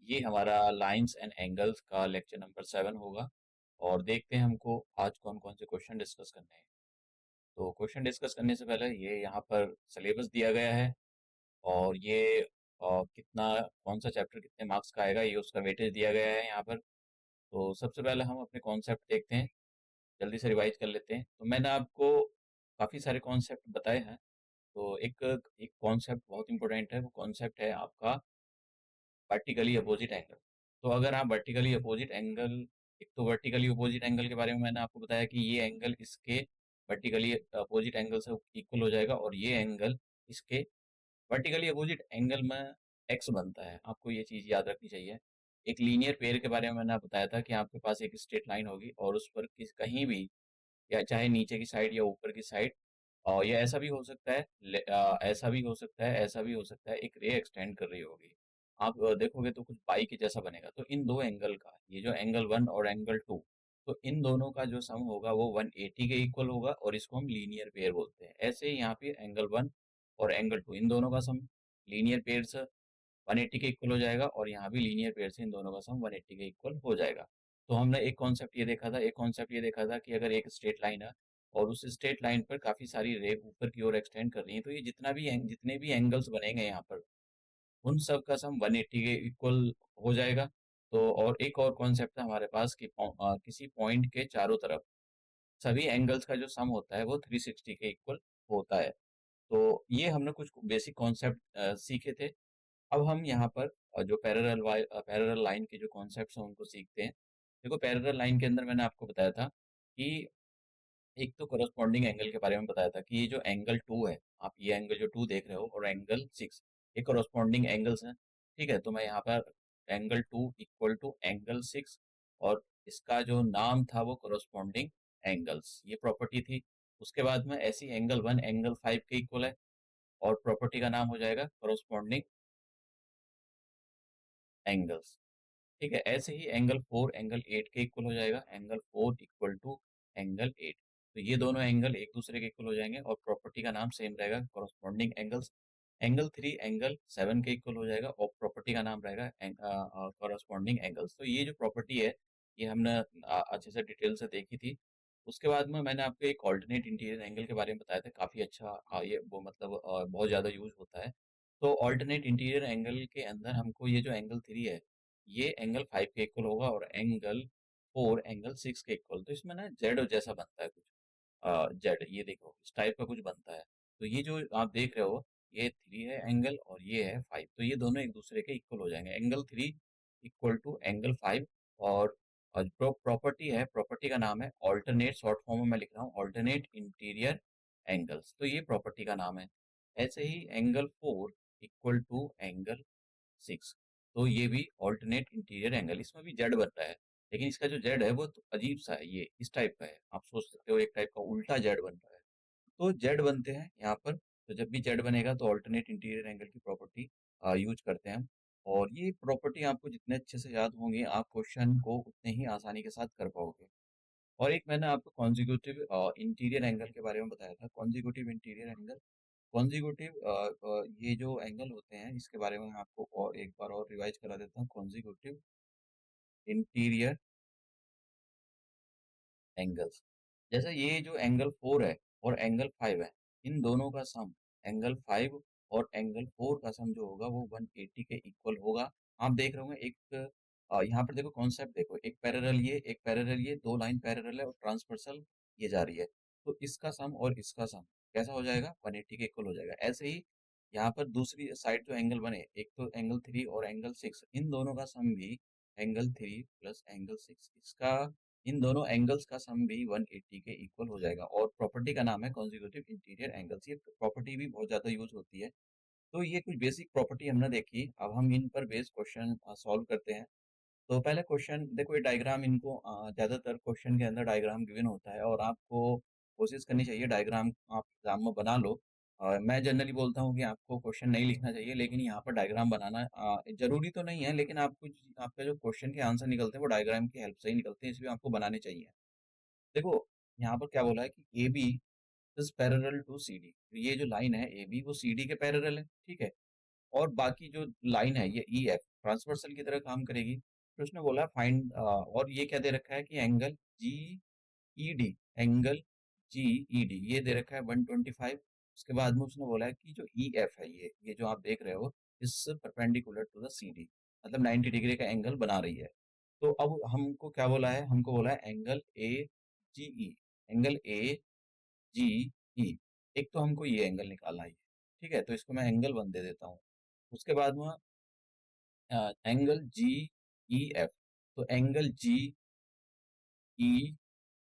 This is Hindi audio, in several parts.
ये हमारा लाइंस एंड एंगल्स का लेक्चर नंबर 7 होगा और देखते हैं हमको आज कौन कौन से क्वेश्चन डिस्कस करने हैं। तो क्वेश्चन डिस्कस करने से पहले ये यहाँ पर सिलेबस दिया गया है और ये कितना कौन सा चैप्टर कितने मार्क्स का आएगा ये उसका वेटेज दिया गया है यहाँ पर। तो सबसे पहले हम अपने कॉन्सेप्ट देखते हैं, जल्दी से रिवाइज कर लेते हैं। तो मैंने आपको काफ़ी सारे कॉन्सेप्ट बताए हैं। तो एक एक कॉन्सेप्ट बहुत इंपॉर्टेंट है, वो कॉन्सेप्ट है आपका वर्टिकली अपोजिट एंगल। तो अगर आप वर्टिकली अपोजिट एंगल, एक तो वर्टिकली अपोजिट एंगल के बारे में मैंने आपको बताया कि ये एंगल इसके वर्टिकली अपोजिट एंगल से इक्वल हो जाएगा और ये एंगल इसके वर्टिकली अपोजिट एंगल में एक्स बनता है। आपको ये चीज़ याद रखनी चाहिए। एक लीनियर पेयर के बारे में मैंने आपको बताया था कि आपके पास एक स्ट्रेट लाइन होगी और उस पर किस कहीं भी, या चाहे नीचे की साइड या ऊपर की साइड, और ये ऐसा भी हो सकता है, ऐसा भी हो सकता है, ऐसा भी हो सकता है, एक रे एक्सटेंड कर रही होगी। आप देखोगे तो कुछ पाई के जैसा बनेगा। तो इन दो एंगल का, ये जो एंगल 1 और एंगल 2, तो इन दोनों का जो सम होगा वो 180 के इक्वल होगा और इसको हम लीनियर पेयर बोलते हैं। ऐसे ही यहाँ पे एंगल 1 और एंगल 2, इन दोनों का सम लीनियर पेयर से 180 के इक्वल हो जाएगा और यहाँ भी लीनियर पेयर से इन दोनों का सम 180 के इक्वल हो जाएगा। तो हमने एक कॉन्सेप्ट ये देखा था, एक कॉन्सेप्ट ये देखा था कि अगर एक स्ट्रेट लाइन है और उस स्ट्रेट लाइन पर काफी सारी रे ऊपर की ओर एक्सटेंड कर रही है, तो ये जितने भी एंगल्स बनेंगे यहाँ पर, उन सब का सम 180 के इक्वल हो जाएगा। तो और एक और कॉन्सेप्ट है हमारे पास कि किसी पॉइंट के चारों तरफ सभी एंगल्स का जो सम होता है वो 360 के इक्वल होता है। तो ये हमने कुछ बेसिक कॉन्सेप्ट सीखे थे। अब हम यहाँ पर जो पैरेलल लाइन के जो कॉन्सेप्ट्स हैं उनको सीखते हैं। देखो, पैरेलल लाइन के अंदर मैंने आपको बताया था कि एक तो करस्पॉन्डिंग एंगल के बारे में बताया था कि ये जो एंगल 2 है, आप ये एंगल जो 2 देख रहे हो, और एंगल 6, ये करस्पॉन्डिंग एंगल्स हैं। ठीक है, तो मैं यहाँ पर एंगल 2 इक्वल टू एंगल 6, और इसका जो नाम था वो करस्पॉन्डिंग एंगल्स, ये प्रॉपर्टी थी। उसके बाद में ऐसी एंगल 1 एंगल 5 के इक्वल है और प्रॉपर्टी का नाम हो जाएगा करस्पॉन्डिंग एंगल्स। ठीक है, ऐसे ही एंगल 4 एंगल 8 के इक्वल हो जाएगा, एंगल 4 इक्वल टू एंगल 8। तो ये दोनों एंगल एक दूसरे के इक्वल हो जाएंगे और प्रॉपर्टी का नाम सेम रहेगा, कॉरस्पॉन्डिंग एंगल्स। एंगल 3 एंगल 7 के इक्वल हो जाएगा और प्रॉपर्टी का नाम रहेगा कॉरस्पॉन्डिंग एंगल्स। तो ये जो प्रॉपर्टी है, ये हमने अच्छे से डिटेल से देखी थी। उसके बाद में मैंने आपको एक ऑल्टरनेट इंटीरियर एंगल के बारे में बताया था, काफ़ी अच्छा, ये वो मतलब बहुत ज़्यादा यूज होता है। तो ऑल्टरनेट इंटीरियर एंगल के अंदर हमको ये जो एंगल 3 है, ये एंगल 5 के इक्वल होगा और एंगल 4 एंगल 6 के इक्वल। तो इसमें ना जेड जैसा बनता है कुछ, जेड, ये देखो इस टाइप का कुछ बनता है। तो ये जो आप देख रहे हो, ये 3 है एंगल और ये है 5, तो ये दोनों एक दूसरे के इक्वल हो जाएंगे, एंगल 3 इक्वल टू एंगल 5। और जो प्रॉपर्टी है, प्रॉपर्टी का नाम है ऑल्टरनेट, शॉर्ट फॉर्म में मैं लिख रहा हूँ ऑल्टरनेट इंटीरियर एंगल्स, तो ये प्रॉपर्टी का नाम है। ऐसे ही एंगल 4 इक्वल टू एंगल 6, तो ये भी ऑल्टरनेट इंटीरियर एंगल, इसमें भी जेड बन रहा है, लेकिन इसका जो जेड है वो तो अजीब सा है, ये इस टाइप का है, आप सोच सकते हो एक टाइप का उल्टा जेड बन रहा है। तो जेड बनते हैं यहाँ पर। तो जब भी जेड बनेगा तो ऑल्टरनेट इंटीरियर एंगल की प्रॉपर्टी यूज करते हैं हम। और ये प्रॉपर्टी आपको जितने अच्छे से याद होंगी, आप क्वेश्चन को उतने ही आसानी के साथ कर पाओगे। और एक मैंने आपको कॉन्जिक्यूटिव इंटीरियर एंगल के बारे में बताया था, कॉन्जिक्यूटिव इंटीरियर एंगल। कॉन्जिक्यूटिव ये जो एंगल होते हैं, इसके बारे में मैं आपको और एक बार और रिवाइज करा देता हूँ। कॉन्जिक्यूटिव इंटीरियर एंगल्स, जैसे ये जो एंगल 4 है और एंगल 5 है, इन दोनों का सम, एंगल 5 और एंगल 4 का सम जो होगा वो 180 के इक्वल होगा। आप देख रहे होंगे एक यहाँ पर देखो कॉन्सेप्ट, देखो एक पैरेलल ये, एक पैरेलल ये, दो लाइन पैरेलल है और ट्रांसवर्सल ये जा रही है। तो इसका सम और इसका सम कैसा हो जाएगा, 180 के इक्वल हो जाएगा। ऐसे ही यहाँ पर दूसरी साइड जो एंगल बने, एक तो एंगल 3 और एंगल 6, इन दोनों का सम भी एंगल 3 प्लस एंगल 6, इसका, इन दोनों एंगल्स का सम भी 180 के इक्वल हो जाएगा और प्रॉपर्टी का नाम है कॉन्जिक्यूटिव इंटीरियर एंगल्स। ये प्रॉपर्टी भी बहुत ज़्यादा यूज होती है। तो ये कुछ बेसिक प्रॉपर्टी हमने देखी, अब हम इन पर बेस्ड क्वेश्चन सॉल्व करते हैं। तो पहले क्वेश्चन देखो, ये डायग्राम, इनको ज़्यादातर क्वेश्चन के अंदर डायग्राम गिवन होता है और आपको कोशिश करनी चाहिए डायग्राम आप एग्जाम में बना लो। मैं जनरली बोलता हूँ कि आपको क्वेश्चन नहीं लिखना चाहिए, लेकिन यहाँ पर डायग्राम बनाना जरूरी तो नहीं है, लेकिन आपको आपका जो क्वेश्चन के आंसर निकलते हैं वो डायग्राम की हेल्प से ही निकलते हैं, इसलिए आपको बनाने चाहिए। देखो, यहाँ पर क्या बोला है कि A B is parallel to C D. ये जो लाइन है ए बी, वो सी डी के पैरेलल है, ठीक है। और बाकी जो लाइन है ये ई एफ, ट्रांसवर्सल की तरह काम करेगी। तो उसने बोला फाइंड, और ये क्या दे रखा है कि angle G E D, angle G E D ये दे रखा है 125। उसके बाद में उसने बोला है कि जो ई एफ है, ये जो आप देख रहे हो, is perpendicular to the C D, मतलब 90 डिग्री का एंगल बना रही है। तो अब हमको क्या बोला है, हमको बोला है angle A ji E, angle A जी ई। एक तो हमको ये एंगल निकालना है, ठीक है, तो इसको मैं एंगल 1 दे देता हूँ। उसके बाद में एंगल जी ई एफ, तो एंगल जी ई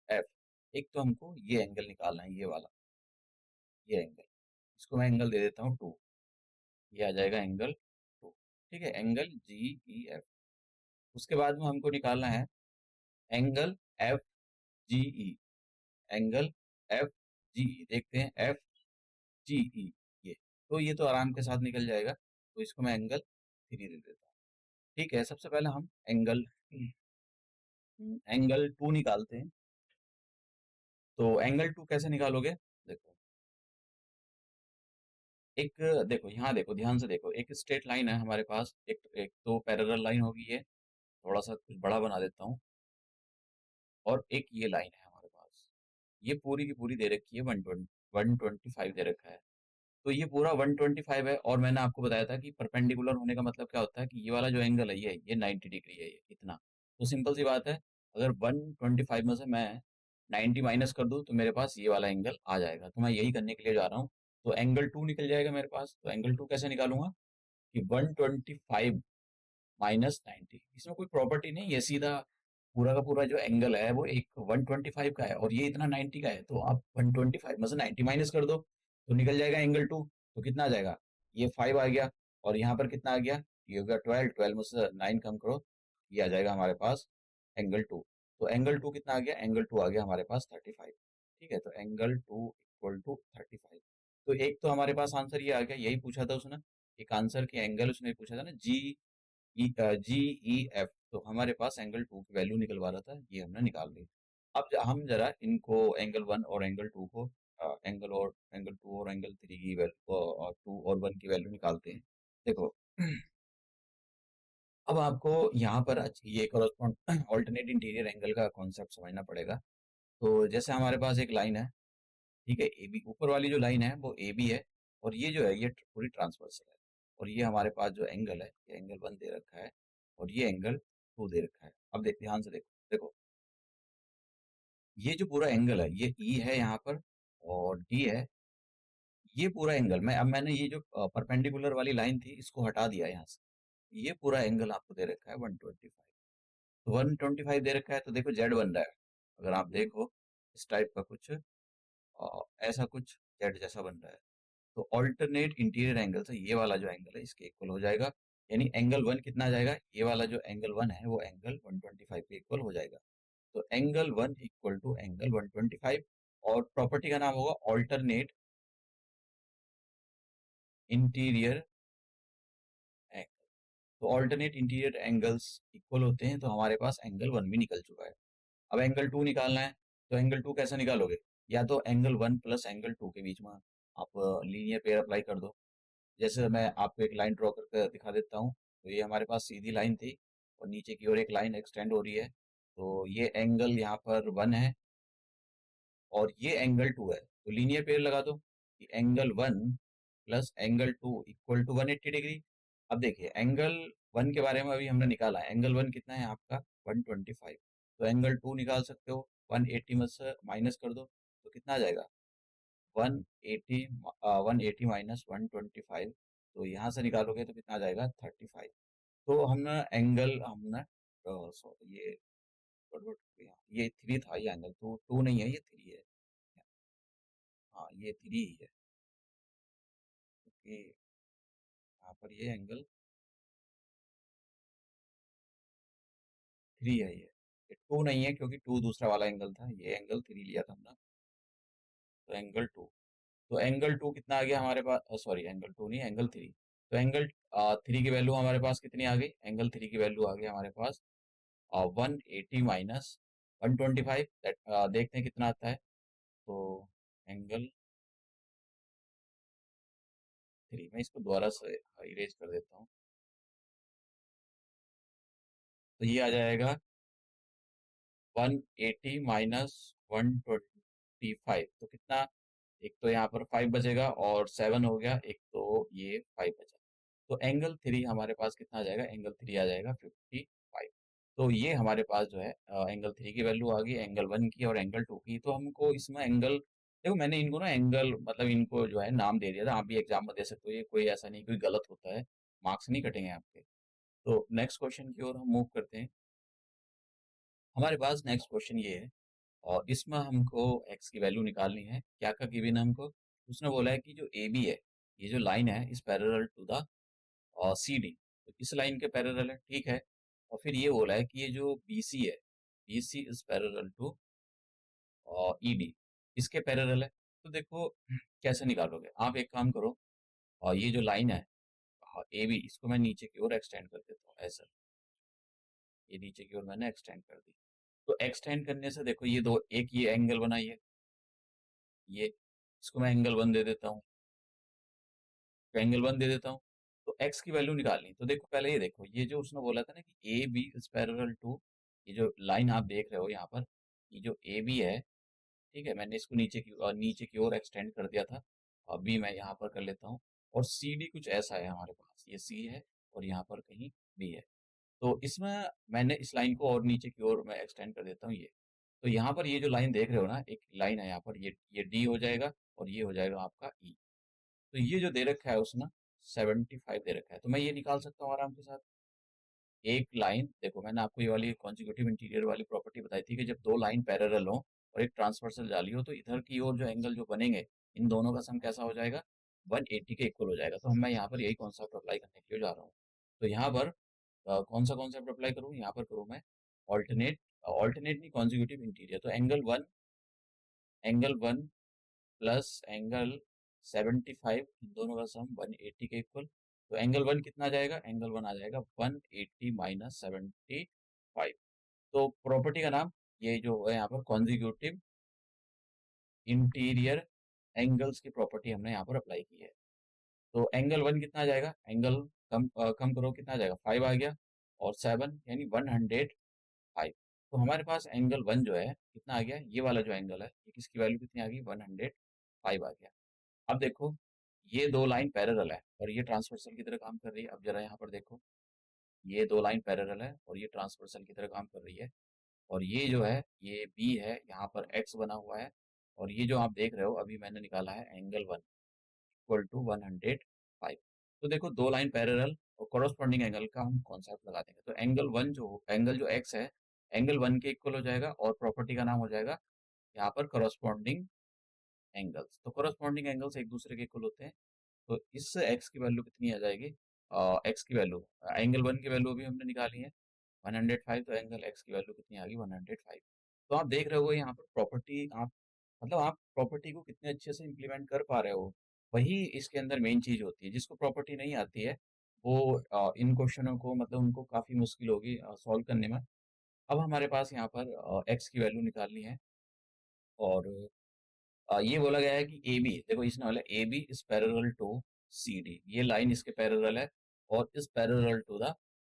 एफ, एक तो हमको ये एंगल निकालना है, ये वाला, ये एंगल, इसको मैं एंगल दे देता हूँ 2, ये आ जाएगा एंगल 2। ठीक है, एंगल जी ई एफ। उसके बाद में हमको निकालना है एंगल एफ जी ई, एंगल एफ जी ई, देखते हैं एफ जी ई, ये, तो ये तो आराम के साथ निकल जाएगा, तो इसको मैं एंगल 3 दे देता हूँ। ठीक है, सबसे पहले हम एंगल 2 निकालते हैं। तो एंगल 2 कैसे निकालोगे, देखो, एक, देखो यहाँ देखो, ध्यान से देखो, एक स्ट्रेट लाइन है हमारे पास, एक एक तो पैरेलल लाइन होगी, ये थोड़ा सा कुछ बड़ा बना देता हूँ, और एक ये लाइन है हमारे पास, ये पूरी की पूरी दे रखी है 125 दे रखा है। तो ये पूरा 125 है, और मैंने आपको बताया था कि परपेंडिकुलर होने का मतलब क्या होता है कि ये वाला जो एंगल है, ये 90 डिग्री है, ये इतना। तो सिंपल सी बात है, अगर 125 में से मैं 90 माइनस कर दूं तो मेरे पास ये वाला एंगल आ जाएगा, तो मैं यही करने के लिए जा रहा हूँ। तो एंगल 2 निकल जाएगा मेरे पास। तो एंगल 2 कैसे निकालूंगा कि 125 माइनस 90, इसमें कोई प्रॉपर्टी नहीं, ये सीधा पूरा का पूरा जो एंगल है वो एक 125 का है, और ये इतना 90 का है, तो आप 125 में से 90 माइनस कर दो, तो निकल जाएगा एंगल 2। तो कितना आ जाएगा, ये 5 आ गया, और यहाँ पर कितना आ गया, ये हो गया 12, 12 में से 9 कम करो, ये आ जाएगा हमारे पास एंगल 2। तो एंगल 2 कितना आ गया, एंगल 2 आ गया हमारे पास 35। ठीक है, तो एंगल 2 इक्वल टू 35। तो एक तो हमारे पास आंसर ये आ गया, यही पूछा था उसने, एक आंसर की एंगल उसने पूछा था ना, जी ई एफ, तो हमारे पास एंगल 2 की वैल्यू निकलवा रहा था, ये हमने निकाल ली। अब हम जरा इनको एंगल 1 और एंगल 2 को, एंगल 2 और एंगल 3 की वैल्यू, और 2 और 1 की वैल्यू निकालते हैं। देखो, अब आपको यहाँ पर ये कॉरेस्पॉन्ड ऑल्टरनेट इंटीरियर एंगल का कॉन्सेप्ट समझना पड़ेगा। तो जैसे हमारे पास एक लाइन है, ठीक है, ए बी, ऊपर वाली जो लाइन है वो ए बी है, और ये जो है ये पूरी ट्रांसवर्सल है, और ये हमारे पास जो एंगल है, ये एंगल 1 दे रखा है, और ये एंगल 2 दे रखा है। अब देख, ध्यान से देखो, देखो, ये जो पूरा एंगल है, ये ई है यहाँ पर, और डी है, ये पूरा एंगल, मैंने ये जो परपेंडिकुलर वाली लाइन थी इसको हटा दिया यहाँ से, ये पूरा एंगल आपको दे रखा है 125। तो 125 दे रखा है, तो देखो जेड बन रहा है, अगर आप देखो इस टाइप का कुछ, ऐसा कुछ जेड जैसा बन रहा है। तो ऑल्टरनेट इंटीरियर एंगल से ये वाला जो एंगल है इसके इक्वल हो जाएगा, यानी एंगल 1 कितना आ जाएगा, ये वाला जो एंगल 1 है वो एंगल 125 के इक्वल हो जाएगा। तो एंगल 1 इक्वल टू एंगल 125, और प्रॉपर्टी का नाम होगा ऑल्टरनेट इंटीरियर एंगल। तो ऑल्टरनेट इंटीरियर एंगल्स इक्वल होते हैं, तो हमारे पास एंगल 1 भी निकल चुका है। अब एंगल 2 निकालना है, तो एंगल 2 कैसे निकालोगे, या तो एंगल 1 प्लस एंगल 2 के बीच में आप लीनियर पेयर अप्लाई कर दो। जैसे मैं आपको एक लाइन ड्रॉ करके दिखा देता हूँ। तो ये हमारे पास सीधी लाइन थी, और नीचे की ओर एक लाइन एक्सटेंड हो रही है, तो ये एंगल यहाँ पर 1 है, और ये एंगल 2 है, तो लीनियर पेयर लगा दो कि angle 1 plus angle 2 equal to 180 degree. अब देखिए, एंगल 1 के बारे में अभी हमने निकाला है, एंगल 1 कितना है आपका 125, तो एंगल 2 निकाल सकते हो, 180 में से माइनस कर दो, तो कितना आ जाएगा 180, 180 माइनस 125, तो यहाँ से निकालोगे तो कितना आ जाएगा 35। तो हमने एंगल, हमने सॉरी, ये गड़बड़ हो गया, ये 3 था, ये एंगल 2 नहीं है, ये 3 है। हाँ, ये 3 ही है, क्योंकि यहाँ पर ये एंगल 3 है, ये 2 नहीं है, क्योंकि 2 दूसरा वाला एंगल था, ये एंगल 3 लिया था हमने। तो एंगल 2, तो एंगल 2 कितना आ गया हमारे पास, सॉरी एंगल 2 नहीं, एंगल 3। तो एंगल 3 की वैल्यू हमारे पास कितनी आ गई, एंगल 3 की वैल्यू आ गई हमारे पास 180 माइनस 125, देखते हैं कितना आता है। तो एंगल 3, मैं इसको दोबारा से इरेज कर देता हूँ। तो ये आ जाएगा 180 माइनस 125, तो कितना, एक तो यहाँ पर 5 बचेगा और 7 हो गया, एक तो ये 5 बचा। तो एंगल 3 हमारे पास कितना आ जाएगा, एंगल 3 आ जाएगा 55। तो ये हमारे पास जो है एंगल 3 की वैल्यू आ गई, एंगल 1 की और एंगल 2 की। तो हमको इसमें एंगल, देखो मैंने इनको ना एंगल मतलब इनको जो है नाम दे दिया था, आप भी एग्जाम में दे सकते हो, ये कोई ऐसा नहीं कोई गलत होता है, मार्क्स नहीं कटेंगे आपके। तो नेक्स्ट क्वेश्चन की ओर हम मूव करते हैं। हमारे पास नेक्स्ट क्वेश्चन ये है, और इसमें हमको एक्स की वैल्यू निकालनी है। क्या क्या गिवन है हमको, उसने बोला है कि जो ए बी है, ये जो लाइन है is parallel to the C D, तो इस लाइन के पैरेलल है, ठीक है। और फिर ये बोला है कि ये जो बी सी है, B C is parallel to E D, इसके पैरेलल है। तो देखो कैसे निकालोगे, आप एक काम करो, और ये जो लाइन है ए बी, इसको मैं नीचे की ओर एक्सटेंड कर देता हूँ ऐसा, ये नीचे की ओर मैंने एक्सटेंड कर दी। तो एक्सटेंड करने से देखो ये दो, एक ये एंगल बनाइए, ये इसको मैं एंगल 1 दे देता हूँ, तो एंगल 1 दे देता हूँ। तो एक्स की वैल्यू निकालनी, तो देखो पहले ये देखो, ये जो उसने बोला था ना कि A B is parallel to, ये जो लाइन आप देख रहे हो यहाँ पर, ये जो ए बी है, ठीक है, मैंने इसको नीचे की ओर एक्सटेंड कर दिया था। अभी मैं यहाँ पर कर लेता हूँ। और सी डी कुछ ऐसा है हमारे पास, ये सी है और यहाँ पर कहीं बी है। तो इसमें मैंने इस लाइन को और नीचे की ओर मैं एक्सटेंड कर देता हूँ ये। तो यहाँ पर ये जो लाइन देख रहे हो ना, एक लाइन है यहाँ पर, ये डी हो जाएगा और ये हो जाएगा आपका ई। तो ये जो दे रखा है उसने 75 दे रखा है, तो मैं ये निकाल सकता हूँ आराम के साथ। एक लाइन देखो, मैंने आपको ये वाली कॉन्जिक्यूटिव इंटीरियर वाली प्रॉपर्टी बताई थी कि जब दो लाइन पैरेलल हो और एक ट्रांसवर्सल जाली हो, तो इधर की ओर जो एंगल जो बनेंगे, इन दोनों का सम कैसा हो जाएगा, 180 के इक्वल हो जाएगा। तो मैं यहाँ पर यही कॉन्सेप्ट अप्लाई करने के लिए जा रहा हूँ। तो यहाँ पर कौन सा कॉन्सेप्ट अप्लाई करूँ, यहाँ पर करूँ मैं ऑल्टरनेट, ऑल्टरनेट नहीं, कॉन्जिक्यूटिव इंटीरियर। तो एंगल वन प्लस एंगल 75, इन दोनों का सम 180 के इक्वल। तो एंगल 1 कितना आ जाएगा, एंगल 1 आ जाएगा 180 माइनस 75। तो प्रॉपर्टी का नाम, ये जो है यहाँ पर कॉन्जिक्यूटिव इंटीरियर एंगल्स की प्रॉपर्टी हमने यहाँ पर अप्लाई की है। तो एंगल 1 कितना आ जाएगा, एंगल कम करो, कितना आ जाएगा, 5 आ गया, और 7 यानी 105। तो हमारे पास एंगल 1 जो है कितना आ गया, ये वाला जो एंगल है, ये किसकी वैल्यू कितनी आ गई, 105 आ गया। अब देखो, ये दो लाइन पैरेलल है और ये ट्रांसवर्सल की तरह काम कर रही है। अब जरा यहाँ पर देखो, ये दो लाइन पैरेलल है और ये ट्रांसवर्सल की तरह काम कर रही है। और ये जो है ये बी है, यहाँ पर एक्स बना हुआ है। और ये जो आप देख रहे हो अभी मैंने निकाला है एंगल 1 इक्वल टू 105। तो देखो दो लाइन पैरेलल और कॉरस्पॉन्डिंग एंगल का हम कॉन्सेप्ट लगा देंगे। तो एंगल जो एक्स है, एंगल 1 के इक्वल हो जाएगा और प्रॉपर्टी का नाम हो जाएगा यहाँ पर कॉरस्पॉन्डिंग एंगल्स। तो कॉरस्पॉन्डिंग एंगल्स एक दूसरे के इक्वल होते हैं। तो इस एक्स की वैल्यू कितनी आ जाएगी, एक्स की वैल्यू, एंगल 1 की वैल्यू अभी हमने निकाली है 105, तो एंगल एक्स की वैल्यू कितनी आ गई, 105। तो आप देख रहे हो यहाँ पर प्रॉपर्टी, आप मतलब आप प्रॉपर्टी को कितने अच्छे से इम्प्लीमेंट कर पा रहे हो, वही इसके अंदर मेन चीज होती है। जिसको प्रॉपर्टी नहीं आती है वो इन क्वेश्चनों को मतलब उनको काफी मुश्किल होगी सॉल्व करने में। अब हमारे पास यहाँ पर एक्स की वैल्यू निकालनी है। और ये बोला गया है कि ए बी, देखो इसने बोला A B is parallel to C D, ये लाइन इसके पैरेलल है और is parallel to the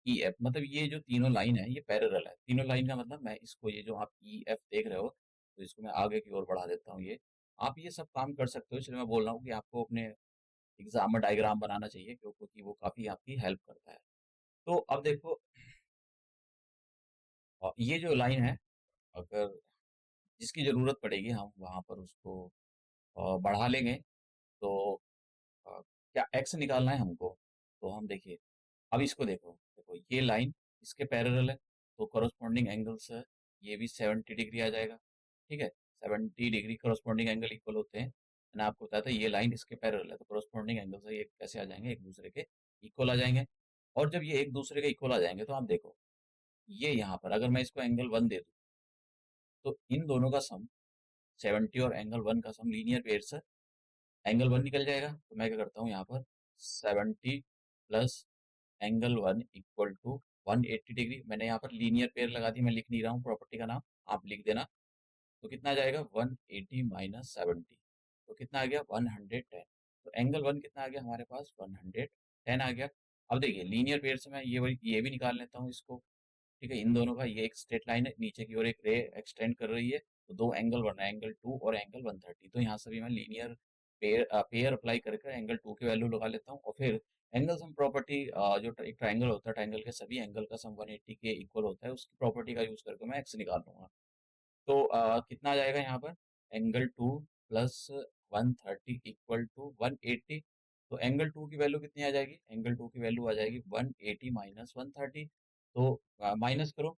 E F. मतलब ये जो तीनों लाइन है ये पैरेलल है। तीनों लाइन का मतलब, मैं इसको ये जो आप ई एफ देख रहे हो, तो इसको मैं आगे की ओर बढ़ा देता हूँ। ये आप ये सब काम कर सकते हो, इसलिए मैं बोल रहा हूँ कि आपको अपने एग्जाम में डायग्राम बनाना चाहिए, क्योंकि वो काफी आपकी हेल्प करता है। तो अब देखो, ये जो लाइन है, अगर जिसकी जरूरत पड़ेगी हम वहां पर उसको बढ़ा लेंगे। तो क्या एक्स निकालना है हमको, तो हम देखिए, अब इसको देखो, देखो ये लाइन इसके पैरेलल है, तो कॉरस्पॉन्डिंग एंगल से ये भी 70 डिग्री आ जाएगा, ठीक है। 70 डिग्री कॉरस्पॉन्डिंग एंगल इक्वल होते हैं। मैंने आपको बताया था ये लाइन इसके पैरेलल है, तो कॉरस्पॉन्डिंग एंगल से ये कैसे आ जाएंगे, एक दूसरे के इक्वल आ जाएंगे। और जब ये एक दूसरे के इक्वल आ जाएंगे, तो आप देखो, ये यहाँ पर अगर मैं इसको एंगल 1 दे दूँ, तो इन दोनों का सम 70 और एंगल 1 का सम लीनियर पेयर से एंगल 1 निकल जाएगा। तो मैं क्या करता हूँ यहाँ पर 70 plus angle 1 equal to 180 degree, मैंने यहाँ पर लीनियर पेयर लगा दी, मैं लिख नहीं रहा हूँ प्रॉपर्टी का नाम, आप लिख देना। तो कितना आ जाएगा 180 माइनस 70, तो कितना आ गया 110। तो एंगल 1 कितना आ गया हमारे पास 110 आ गया। अब देखिए लीनियर पेयर से मैं ये भी निकाल लेता हूँ इसको, ठीक है, इन दोनों का ये एक स्ट्रेट लाइन है, नीचे की ओर एक रे एक्सटेंड कर रही है, तो दो एंगल बन रहे हैं, एंगल 2 और एंगल 130। तो यहाँ से भी मैं लीनियर पेयर अप्लाई करके एंगल 2 की वैल्यू लगा लेता हूँ, और फिर एंगल सम प्रॉपर्टी, जो एक ट्राइंगल होता है, ट्राइंगल के सभी एंगल का सम 180 के इक्वल होता है, उसकी प्रॉपर्टी का यूज करके मैं एक्स निकाल लूंगा। तो कितना आ जाएगा यहाँ पर, एंगल 2 प्लस 130 इक्वल टू 180। तो एंगल 2 की वैल्यू कितनी आ जाएगी, एंगल 2 की वैल्यू आ जाएगी 180 माइनस 130। तो माइनस करो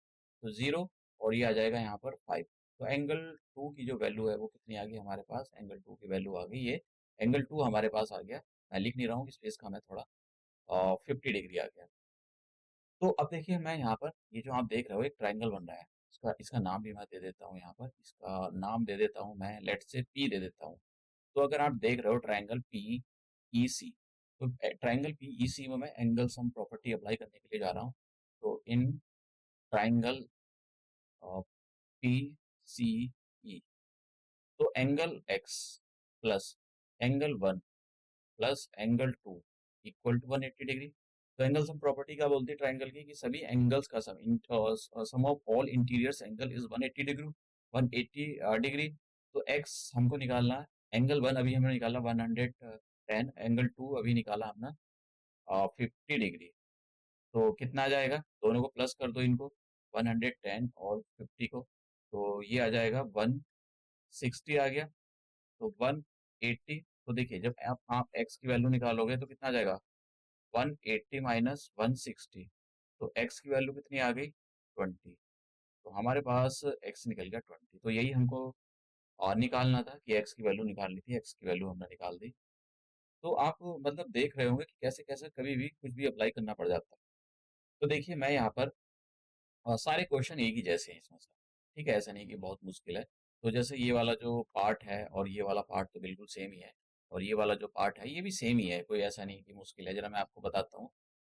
तो जीरो, और ये आ जाएगा यहाँ पर 5। तो एंगल 2 की जो वैल्यू है वो कितनी आ गई हमारे पास, एंगल 2 की वैल्यू आ गई ये, एंगल 2 हमारे पास आ गया। मैं लिख नहीं रहा हूँ, स्पेस का मैं थोड़ा 50 डिग्री आ गया। तो अब देखिए मैं यहाँ पर, ये जो आप देख रहे हो एक ट्राइंगल बन रहा है, इसका इसका नाम भी मैं दे देता हूँ यहाँ पर, इसका नाम दे देता हूँ मैं, लेट्स से पी दे देता हूँ। तो अगर आप देख रहे हो ट्राइंगल पी ई सी, तो ट्राइंगल पी ई सी में मैं एंगल सम प्रॉपर्टी अप्लाई करने के लिए जा रहा हूँ। तो in triangle P C E, तो angle x plus angle 1 plus angle 2 equal to 180 degree. तो एंगल सम प्रॉपर्टी क्या बोलती है ट्राइंगल की, कि सभी एंगल्स का sum of all interiors angle is 180 degree, 180 degree. तो एक्स हमको निकालना है, एंगल 1 अभी हमने निकाला 110, एंगल 2 अभी निकाला हमने 50 डिग्री। तो कितना आ जाएगा, दोनों को प्लस कर दो इनको, 110 और 50 को, तो ये आ जाएगा 160 आ गया। तो 180, तो देखिए जब आप एक्स की वैल्यू निकालोगे तो कितना आ जाएगा, 180 माइनस 160। तो x की वैल्यू कितनी आ गई, 20। तो हमारे पास x निकल गया 20। तो यही हमको और निकालना था, कि x की वैल्यू निकालनी थी, x की वैल्यू हमने निकाल दी। तो आप मतलब देख रहे होंगे कि कैसे कैसे कभी भी कुछ भी अप्लाई करना पड़ जाता है। तो देखिए मैं यहाँ पर सारे क्वेश्चन एक ही जैसे हैं इसमें से, ठीक है, ऐसा नहीं कि बहुत मुश्किल है। तो जैसे ये वाला जो पार्ट है और ये वाला पार्ट तो बिल्कुल सेम ही है, और ये वाला जो पार्ट है ये भी सेम ही है, कोई ऐसा नहीं कि मुश्किल है। जरा मैं आपको बताता हूँ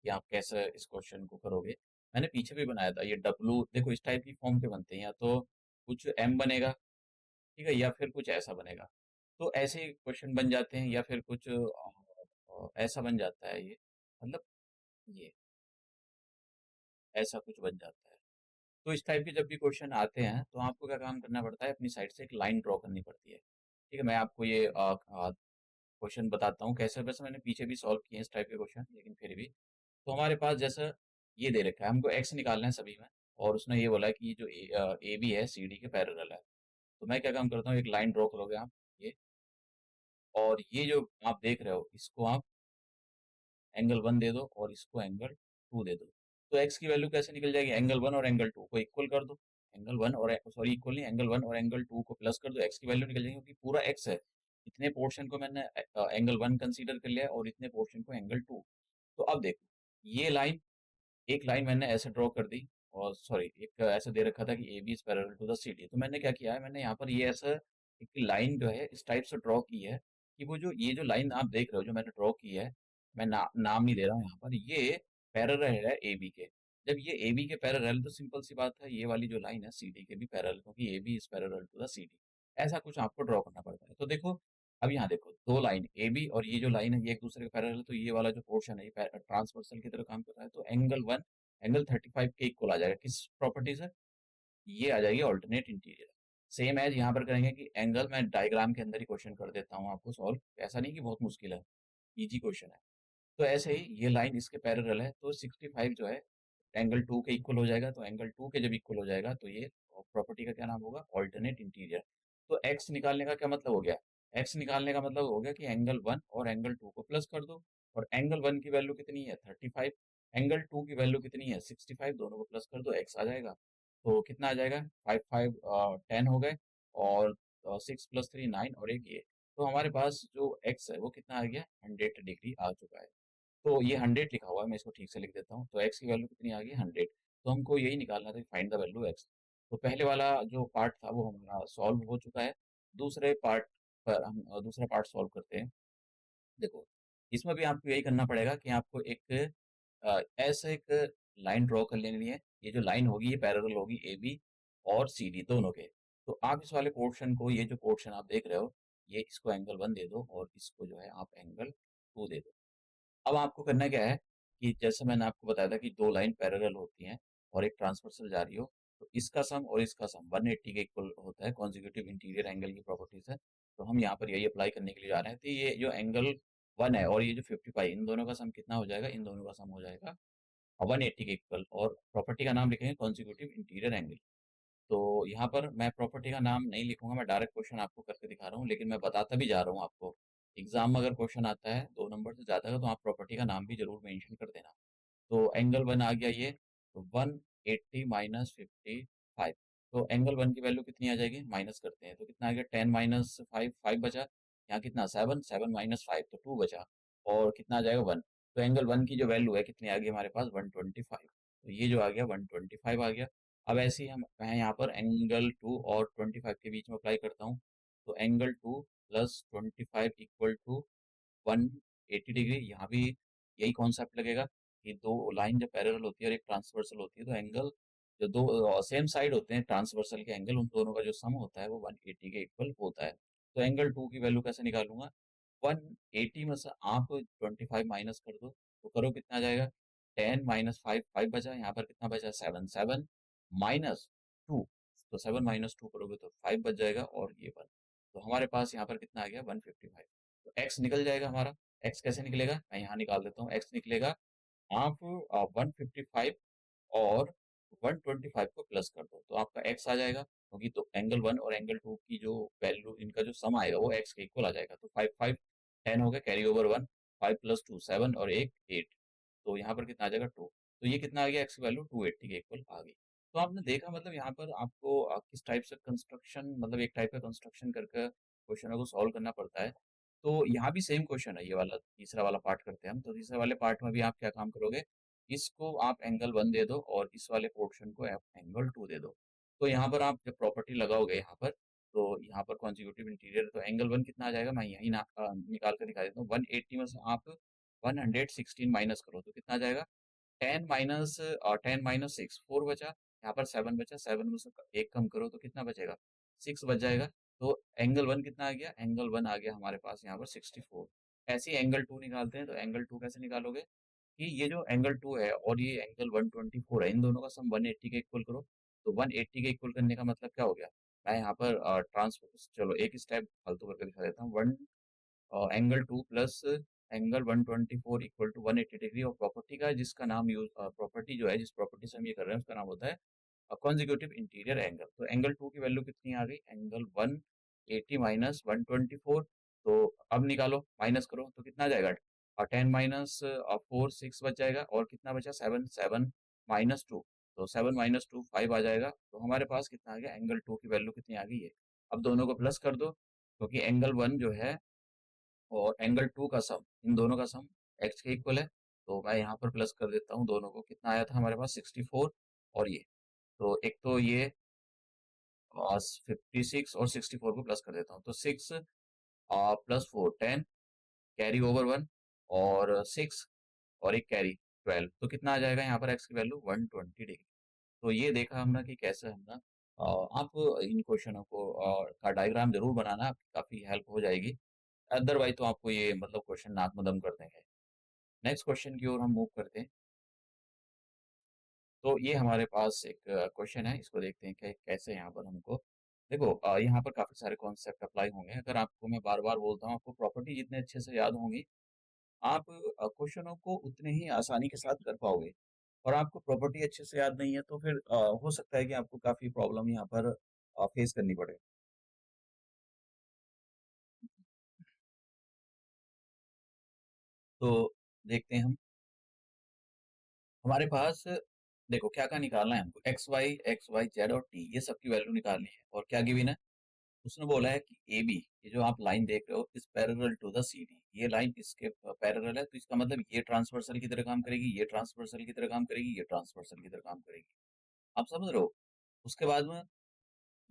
कि आप कैसे इस क्वेश्चन को करोगे। मैंने पीछे भी बनाया था, ये डब्लू देखो इस टाइप की फॉर्म के बनते हैं, या तो कुछ एम बनेगा, ठीक है, या फिर कुछ ऐसा बनेगा। तो ऐसे क्वेश्चन बन जाते हैं, या फिर कुछ ऐसा बन जाता है ये, मतलब ये ऐसा कुछ बन जाता है। तो इस टाइप के जब भी क्वेश्चन आते हैं तो आपको क्या काम करना पड़ता है, अपनी साइड से एक लाइन ड्रॉ करनी पड़ती है। ठीक है, मैं आपको ये क्वेश्चन बताता हूँ कैसे, वैसे मैंने पीछे भी सॉल्व किए हैं इस टाइप के क्वेश्चन, लेकिन फिर भी। तो हमारे पास जैसा ये दे रखा है, हमको एक्स निकालना है सभी में, और उसने ये बोला है कि जो ए बी है सी डी के पैरेलल है। तो मैं क्या काम करता हूँ, एक लाइन ड्रॉ करोगे आप, ये, और ये जो आप देख रहे हो इसको आप एंगल 1 दे दो, और इसको एंगल 2 दे दो। तो एक्स की वैल्यू कैसे निकल जाएगी, एंगल 1 और एंगल 2 को इक्वल कर दो, एंगल 1 और सॉरी इक्वल नहीं, एंगल 1 और एंगल 2 को प्लस कर दो, एक्स की वैल्यू निकल जाएगी, क्योंकि पूरा एक्स है। इतने पोर्शन को मैंने एंगल 1 कंसीडर कर लिया है, और इतने पोर्शन को एंगल 2। तो अब देखो, ये लाइन, एक लाइन मैंने ऐसे ड्रॉ कर दी, और सॉरी एक ऐसे दे रखा था कि A B is parallel to the C D. तो मैंने क्या किया है, मैंने यहाँ पर ये ऐसा एक लाइन जो है इस टाइप से ड्रॉ की है, कि वो जो ये जो लाइन आप देख रहे हो जो मैंने ड्रॉ की है, मैं नाम नहीं दे रहा हूँ यहाँ पर, ये पैरेलल है ए बी के। जब ये ए बी के पैरेलल, तो सिंपल सी बात है, ये वाली जो लाइन है सी डी के भी पैरेलल, क्योंकि A B is parallel to the C D. ऐसा कुछ आपको ड्रॉ करना पड़ता है। तो देखो, अब यहाँ देखो दो लाइन ए बी, और ये जो लाइन है ये एक दूसरे के पैरेलल है, तो ये वाला जो पोर्शन है ये ट्रांसवर्सल की तरह काम कर रहा है। तो एंगल 1 एंगल 35 के इक्वल आ जाएगा, किस प्रॉपर्टी से, ये आ जाएगी ऑल्टरनेट इंटीरियर। सेम एज यहाँ पर करेंगे कि एंगल, मैं डायग्राम के अंदर ही क्वेश्चन कर देता हूँ आपको सॉल्व, ऐसा नहीं कि बहुत मुश्किल है, इजी क्वेश्चन है। तो ऐसे ही ये लाइन इसके पैरेलल है, तो 65 जो है एंगल 2 के इक्वल हो जाएगा। तो एंगल 2 के जब इक्वल हो जाएगा तो ये प्रॉपर्टी का क्या नाम होगा, ऑल्टरनेट इंटीरियर। तो एक्स निकालने का क्या मतलब हो गया, एक्स निकालने का मतलब हो गया कि एंगल 1 और एंगल 2 को प्लस कर दो, और एंगल 1 की वैल्यू कितनी है 35, एंगल 2 की वैल्यू कितनी है 65, दोनों को प्लस कर दो, एक्स आ जाएगा। तो कितना आ जाएगा, 5 5 10 हो गए, और 6 प्लस 3 9, और एक ये। तो हमारे पास जो एक्स है वो कितना आ गया, 100 डिग्री आ चुका है। तो ये 100 लिखा हुआ है, मैं इसको ठीक से लिख देता हूँ। तो x की वैल्यू कितनी आ गई, 100। तो हमको यही निकालना था, फाइंड द वैल्यू x। तो पहले वाला जो पार्ट था वो हमारा सॉल्व हो चुका है। दूसरे पार्ट पर हम दूसरा पार्ट सॉल्व करते हैं। देखो, इसमें भी आपको यही करना पड़ेगा कि आपको एक ऐसा एक लाइन ड्रॉ कर लेनी है। ये जो लाइन होगी ये पैरेलल होगी ए बी और सी डी दोनों के। तो आप इस वाले पोर्शन को, ये जो पोर्शन आप देख रहे हो, ये इसको एंगल 1 दे दो, और इसको जो है आप एंगल 2 दे दो। अब आपको करना क्या है, कि जैसे मैंने आपको बताया था कि दो लाइन पैरेलल होती हैं, और एक ट्रांसवर्सल जा रही हो, तो इसका सम और इसका सम 180 के इक्वल होता है, कॉन्जिक्यूटिव इंटीरियर एंगल की प्रॉपर्टीज है। तो हम यहाँ पर यही अप्लाई करने के लिए जा रहे हैं। तो ये जो एंगल 1 है और ये जो 55, इन दोनों का सम कितना हो जाएगा, इन दोनों का सम हो जाएगा 180 के इक्वल, और प्रॉपर्टी का नाम लिखेंगे कॉन्जिक्यूटिव इंटीरियर एंगल। तो यहाँ पर मैं प्रॉपर्टी का नाम नहीं लिखूंगा, मैं डायरेक्ट क्वेश्चन आपको करके दिखा रहा हूँ, लेकिन मैं बताता भी जा रहा हूँ आपको। एग्जाम में अगर क्वेश्चन आता है 2 नंबर से ज़्यादा का, तो आप प्रॉपर्टी का नाम भी जरूर मेंशन कर देना। तो एंगल 1 आ गया ये, तो 180 माइनस 55। तो एंगल 1 की वैल्यू कितनी आ जाएगी, माइनस करते हैं, तो कितना आ गया, 10 माइनस 5, 5 बचा। यहाँ कितना, 7, 7 माइनस 5, तो 2 बचा। और कितना आ जाएगा, 1। तो एंगल 1 की जो वैल्यू है कितनी आ गई हमारे पास, 125। तो ये जो आ गया 125 आ गया। अब ऐसे ही मैं यहाँ पर एंगल 2 और 25 के बीच में अप्लाई करता हूँ। तो angle 2 plus 25 equal to 180 degree. यहाँ भी यही कॉन्सेप्ट लगेगा कि दो लाइन जब पैरेलल होती है और एक ट्रांसवर्सल होती है, तो एंगल जो दो सेम साइड होते हैं ट्रांसवर्सल के एंगल, उन दोनों का जो सम होता है वो 180 के इक्वल होता है। तो एंगल 2 की वैल्यू कैसे निकालूंगा, 180 में से आप 25 माइनस कर दो, तो करो कितना आ जाएगा, 10 माइनस 5, 5 बचा। यहाँ पर कितना बचा, 7, 7 माइनस 2। तो 7 माइनस 2 करोगे तो 5 बच जाएगा, और ये 1। तो हमारे पास यहाँ पर कितना आ गया, 155। तो एक्स निकल जाएगा हमारा। एक्स कैसे निकलेगा, मैं यहाँ निकाल देता हूँ। एक्स निकलेगा, आप 155 और 125 को प्लस कर दो, तो आपका एक्स आ जाएगा, क्योंकि तो एंगल 1 और एंगल 2 की जो वैल्यू, इनका जो सम आएगा वो एक्स के इक्वल आ जाएगा। तो 5, 5 10 हो गया, कैरी ओवर 1, 5 प्लस 2 7, और एक 8। तो यहाँ पर कितना आ जाएगा, 2। तो ये कितना आ गया, एक्स की वैल्यू 280 के इक्वल आ गई। तो आपने देखा, मतलब यहाँ पर आपको किस टाइप से कंस्ट्रक्शन, मतलब एक टाइप का कंस्ट्रक्शन करके क्वेश्चनों को सॉल्व करना पड़ता है। तो यहाँ भी सेम क्वेश्चन है, ये वाला तीसरा वाला पार्ट करते हैं हम। तो तीसरे वाले पार्ट में भी आप क्या काम करोगे, इसको आप एंगल 1 दे दो और इस वाले पोर्शन को आप एंगल 2 दे दो। तो यहाँ पर आप जब प्रॉपर्टी लगाओगे यहाँ पर, तो यहाँ पर कॉन्जिक्यूटिव इंटीरियर, तो एंगल 1 कितना आ जाएगा, मैं यही निकाल कर दिखा देता हूँ। 180 में से आप 116 माइनस करो, तो कितना आ जाएगा, 10 माइनस 10 माइनस 6, 4 बचा। यहाँ पर 7 बचा, 7 में से एक कम करो तो कितना बचेगा, 6 बच जाएगा। तो एंगल 1 कितना आ गया, एंगल 1 आ गया हमारे पास यहाँ पर 64। ऐसे ही एंगल 2 निकालते हैं। तो एंगल 2 कैसे निकालोगे, कि ये जो एंगल 2 है और ये एंगल 124 है, इन दोनों का सम 180 के इक्वल करो। तो 180 के इक्वल करने का मतलब क्या हो गया, मैं यहाँ पर चलो एक स्टेप फालतू करके दिखा देता हूँ। Angle 2 plus angle 124 equal to 180 degree, और प्रॉपर्टी का जिसका नाम यूज, प्रॉपर्टी जो है जिस प्रॉपर्टी से हम ये कर रहे हैं उसका नाम होता है कॉन्जिक्यूटिव इंटीरियर एंगल। तो एंगल 2 की वैल्यू कितनी आ गई, एंगल 180 माइनस 124। तो अब निकालो, माइनस करो, तो कितना आ जाएगा, और 10 माइनस 4, 6 बच जाएगा, और कितना बचा, 7, 7 माइनस 2। तो 7 माइनस 2 5 आ जाएगा। तो हमारे पास कितना आ गया, एंगल 2 की वैल्यू कितनी आ गई है। अब दोनों को प्लस कर दो, क्योंकि एंगल 1 जो है और एंगल 2 का सम, इन दोनों का सम एक्स के इक्वल है। तो मैं यहाँ पर प्लस कर देता हूँ दोनों को, कितना आया था हमारे पास, 64। और ये, तो एक तो ये 56 और 64 को प्लस कर देता हूँ, तो 6 प्लस 4 10, कैरी ओवर 1, और 6, और एक कैरी 12। तो कितना आ जाएगा यहाँ पर एक्स की वैल्यू, 120 डिग्री। तो ये देखा हमने कि कैसे हमने आप इन क्वेश्चनों को का डायग्राम जरूर बनाना, आपकी काफी हेल्प हो जाएगी। अदरवाइज तो आपको ये मतलब क्वेश्चन नाक में दम कर देंगे। नेक्स्ट क्वेश्चन की ओर हम मूव करते हैं। तो ये हमारे पास एक क्वेश्चन है, इसको देखते हैं कि कैसे यहाँ पर हमको, देखो यहाँ पर काफी सारे कॉन्सेप्ट अप्लाई होंगे। अगर आपको मैं बार बार बोलता हूँ, आपको प्रॉपर्टी जितने अच्छे से याद होंगी, आप क्वेश्चनों को उतने ही आसानी के साथ कर पाओगे। और आपको प्रॉपर्टी अच्छे से याद नहीं है, तो फिर हो सकता है कि आपको काफी प्रॉब्लम यहाँ पर फेस करनी पड़े। तो देखते हैं हम, हमारे पास देखो क्या क्या निकालना है हमको, एक्स वाई जेड और टी, ये सब की वैल्यू निकालनी है। और क्या गिवन है, उसने बोला है कि ए बी, ये जो आप लाइन देख रहे हो, is parallel to the C D, ये लाइन इसके पैरेलल है। तो इसका मतलब ये ट्रांसवर्सल की तरह काम करेगी, ये ट्रांसवर्सल की तरह काम करेगी, ये ट्रांसवर्सल की तरह काम करेगी। आप समझ रहे हो। उसके बाद में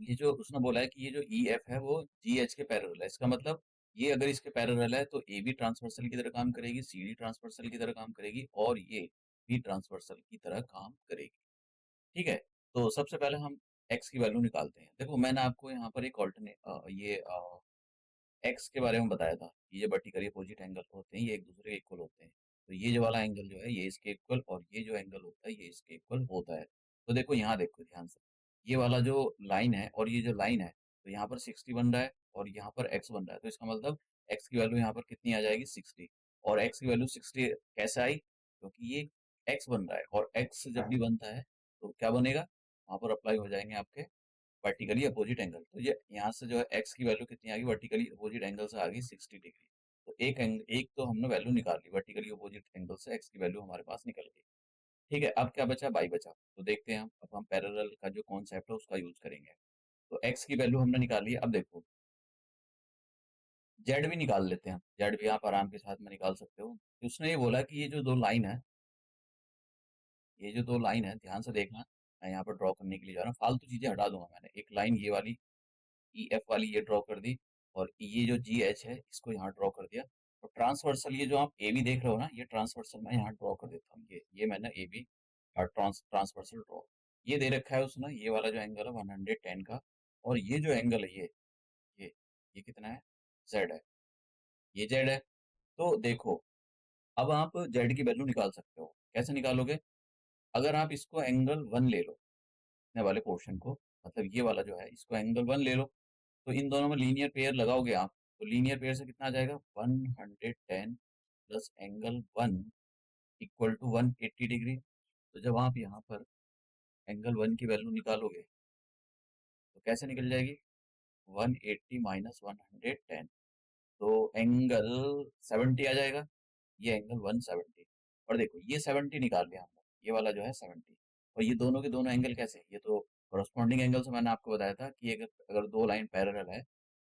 ये जो उसने बोला है कि ये जो ई एफ है वो जी एच के पैरेलल है। इसका मतलब ये अगर इसके पैरेलल है, तो ए बी ट्रांसवर्सल की तरह काम करेगी, सी डी ट्रांसवर्सल की तरह काम करेगी, और ये भी ट्रांसवर्सल की तरह काम करेगी। ठीक है। तो सबसे पहले हम एक्स की वैल्यू निकालते हैं। देखो मैंने आपको यहाँ पर एक ऑल्टरनेट ये एक्स के बारे में बताया था, ये वर्टिकली अपोजिट एंगल होते हैं, ये एक दूसरे के इक्वल होते हैं। तो ये जो वाला एंगल जो है ये इसके इक्वल, और ये जो एंगल होता है ये इसके इक्वल होता है। तो देखो यहाँ देखो ध्यान से, ये वाला जो लाइन है और ये जो लाइन है, तो यहाँ पर 60 बन रहा है और यहाँ पर x बन रहा है, तो इसका मतलब x की वैल्यू यहाँ पर कितनी आ जाएगी 60। और x की वैल्यू 60 कैसे आई, क्योंकि ये x बन रहा है और x जब भी बनता है तो क्या बनेगा, वहाँ पर अप्लाई हो जाएंगे आपके वर्टिकली अपोजिट एंगल। तो ये यहाँ से जो है x की वैल्यू कितनी आ गई, वर्टिकली अपोजिट एंगल से आ गई 60 डिग्री। तो एक तो हमने वैल्यू निकाल ली, वर्टिकली अपोजिट एंगल से x की वैल्यू हमारे पास निकल गई। ठीक है, अब क्या बचा, बाई बचा। तो देखते हैं हम, अब हम पैरेलल का जो कॉन्सेप्ट है उसका यूज करेंगे। तो x की वैल्यू हमने निकाली है, अब देखो z भी निकाल लेते हैं, z भी आप आराम के साथ में निकाल सकते हो। तो उसने ये बोला कि ये जो दो लाइन है, ये जो दो लाइन है ध्यान से देखना, मैं यहाँ पर ड्रॉ करने के लिए जा रहा हूँ, फालतू चीजें हटा दूंगा। मैंने एक लाइन ये वाली ई एफ वाली ये ड्रॉ कर दी, और ये जो जी एच है इसको यहाँ ड्रॉ कर दिया। और ट्रांसवर्सल ये जो आप ए बी देख रहे हो ना, ये ट्रांसवर्सल मैं यहाँ ड्रॉ कर देता हूँ, ये मैंने ए बी ट्रांसवर्सल ड्रॉ। ये दे रखा है उसने, ये वाला जो एंगल है 110 का, और ये जो एंगल है ये ये कितना है, जेड है, ये जेड है। तो देखो, अब आप जेड की वैल्यू निकाल सकते हो। कैसे निकालोगे, अगर आप इसको एंगल वन ले लो, इतने वाले पोर्शन को, मतलब ये वाला जो है इसको एंगल वन ले लो, तो इन दोनों में लीनियर पेयर लगाओगे आप, तो लीनियर पेयर से कितना आ जाएगा, 110 plus angle one equal to 180 degree. तो जब आप यहाँ पर एंगल वन की वैल्यू निकालोगे तो कैसे निकल जाएगी, 180 माइनस 110, तो एंगल 70 आ जाएगा, ये एंगल 170। और देखो ये 70 निकाल लिया हमने, ये वाला जो है 70। और ये दोनों के दोनों एंगल कैसे हैं? ये तो कॉरस्पॉन्डिंग एंगल से मैंने आपको बताया था कि अगर अगर दो लाइन पैरेलल है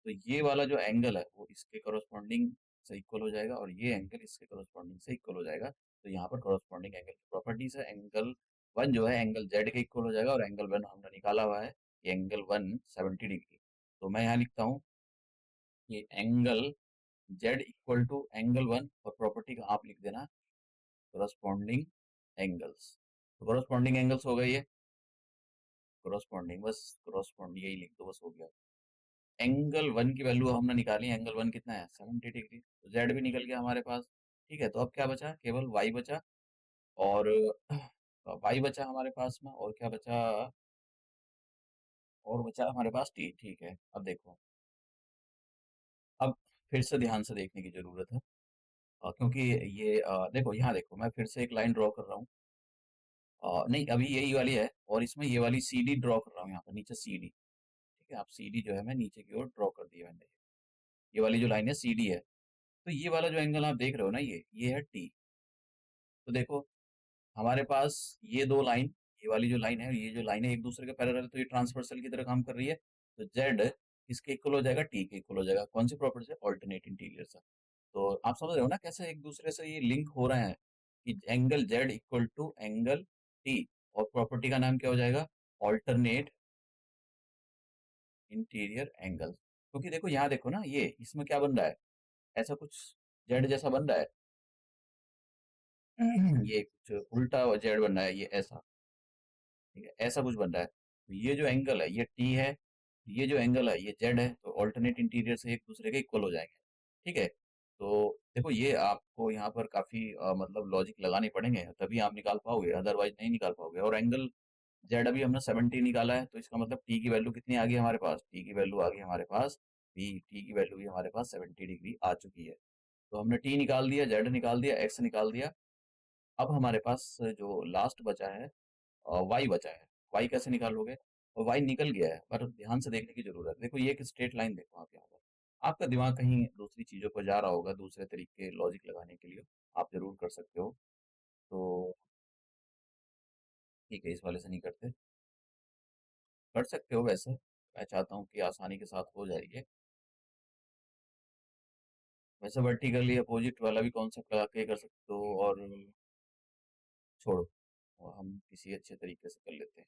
तो ये वाला जो एंगल है वो इसके कॉरस्पॉन्डिंग से इक्वल हो जाएगा और ये एंगल इसके कॉरस्पॉन्डिंग से इक्वल हो जाएगा। तो यहाँ पर कॉरस्पॉन्डिंग एंगल की प्रॉपर्टीज है, एंगल वन जो है एंगल जेड के इक्वल हो जाएगा, और एंगल वन हमने निकाला हुआ है, ये एंगल वन 70 डिग्री। तो मैं यहाँ लिखता हूँ ये angle Z equal to angle one, और प्रॉपर्टी का आप लिख देना corresponding एंगल्स। तो corresponding एंगल्स हो गए ये, corresponding बस corresponding यही लिख दो, बस हो गया। एंगल वन की वैल्यू हमने निकाली, एंगल वन कितना है 70 डिग्री, तो जेड भी निकल गया हमारे पास। ठीक है, तो अब क्या बचा, केवल वाई बचा, और वाई बचा हमारे पास में, और क्या बचा, और बचा हमारे पास टी। ठीक है, अब देखो, अब फिर से ध्यान से देखने की जरूरत है, क्योंकि ये देखो यहाँ देखो, मैं फिर से एक लाइन ड्रॉ कर रहा हूँ। नहीं, अभी यही वाली है, और इसमें ये वाली सी डी ड्रॉ कर रहा हूँ यहाँ पर नीचे सी डी। ठीक है, आप सी डी जो है मैं नीचे की ओर ड्रॉ कर दिया मैंने, ये वाली जो लाइन है सी डी है। तो ये वाला जो एंगल आप देख रहे हो ना, ये है टी। तो देखो हमारे पास ये दो लाइन, ये वाली जो लाइन है और ये जो लाइन है एक दूसरे के पैरेलल है, तो ये ट्रांसवर्सल की तरह काम कर रही है। तो जेड इसके इक्वल हो जाएगा, टी के इक्वल हो जाएगा, कौन सी प्रॉपर्टी से, ऑल्टरनेट इंटीरियर से। तो आप समझ रहे हो ना कैसे एक दूसरे से ये लिंक हो रहे हैं, कि angle Z equal to angle T, और प्रॉपर्टी का नाम क्या हो जाएगा, ऑल्टरनेट इंटीरियर एंगल। क्योंकि देखो यहाँ देखो ना, ये इसमें क्या बन रहा है, ऐसा कुछ जेड जैसा बन रहा है, ये कुछ उल्टा जेड बन रहा है, ये ऐसा, ठीक है, ऐसा कुछ बन रहा है। तो ये जो एंगल है ये टी है, ये जो एंगल है ये जेड है, तो ऑल्टरनेट इंटीरियर से एक दूसरे के इक्वल हो जाएंगे। ठीक है, तो देखो ये आपको यहाँ पर काफी मतलब लॉजिक लगाने पड़ेंगे, तभी आप निकाल पाओगे, अदरवाइज नहीं निकाल पाओगे। और एंगल जेड अभी हमने 70 निकाला है, तो इसका मतलब टी की वैल्यू कितनी आ गई हमारे पास, टी की वैल्यू आ गई हमारे पास भी, टी की वैल्यू भी हमारे पास 70 डिग्री आ चुकी है। तो हमने टी निकाल दिया, जेड निकाल दिया, एक्स निकाल दिया। अब हमारे पास जो लास्ट बचा है, वाई बचा है। वाई कैसे निकालोगे, और वाई निकल गया है, पर ध्यान से देखने की जरूरत है। देखो ये एक स्ट्रेट लाइन देखो आप यहाँ पर, आपका दिमाग कहीं दूसरी चीजों पर जा रहा होगा, दूसरे तरीके लॉजिक लगाने के लिए आप जरूर कर सकते हो। तो ठीक है, इस वाले से नहीं करते, कर सकते हो वैसे, मैं चाहता हूँ कि आसानी के साथ हो जाए ये। वैसे वर्टिकली अपोजिट वाला भी कॉन्सेप्ट लगा के कर सकते हो, और छोड़ो, और हम किसी अच्छे तरीके से कर लेते हैं।